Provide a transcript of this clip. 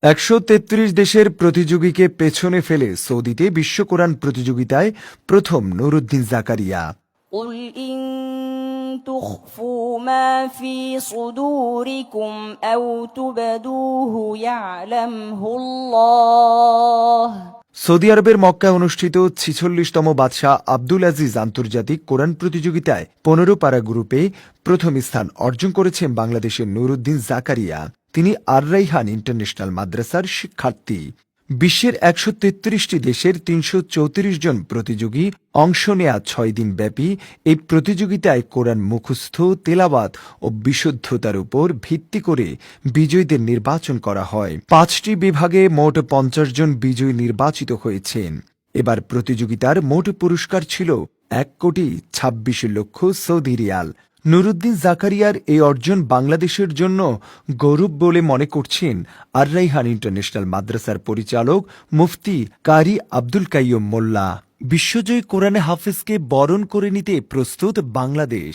133 দেশের প্রতিযোগীকে পেছনে ফেলে সৌদিতে বিশ্ব কোরআন প্রতিযোগিতায় প্রথম নুরুদ্দিন জাকারিয়া। قل إن تخفوا ما في صدوركم أو تبدوه يعلمه الله। সৌদি আরবের মক্কায় অনুষ্ঠিত 46তম বাদশাহ আব্দুল আজিজ আন্তর্জাতিক কোরআন প্রতিযোগিতায় 15 পারা গ্রুপে প্রথম স্থান অর্জন করেছেন বাংলাদেশের নুরুদ্দিন জাকারিয়া। তিনি আর রাইহান ইন্টারন্যাশনাল মাদ্রাসার শিক্ষার্থী। বিশ্বের 133টি দেশের 334 জন প্রতিযোগী অংশ নেয়া 6 দিন ব্যাপী এই প্রতিযোগিতায় কোরআন মুখস্থ, তেলাওয়াত ও বিশুদ্ধতার উপর ভিত্তি করে বিজয়ীদের নির্বাচন করা হয়। 5টি বিভাগে মোট 50 জন বিজয়ী নির্বাচিত হয়েছেন। এবার প্রতিযোগিতার মোট পুরস্কার ছিল 1,26 লক্ষ সৌদি রিয়াল। নুরুদ্দিন জাকারিয়ার এই অর্জন বাংলাদেশের জন্য গৌরব বলে মনে করছেন আর রাইহান ইন্টারন্যাশনাল মাদ্রাসার পরিচালক মুফতি কারি আব্দুল কাইয়ুম মোল্লা। বিশ্বজয়ী কোরআনে হাফেজকে বরণ করে নিতে প্রস্তুত বাংলাদেশ।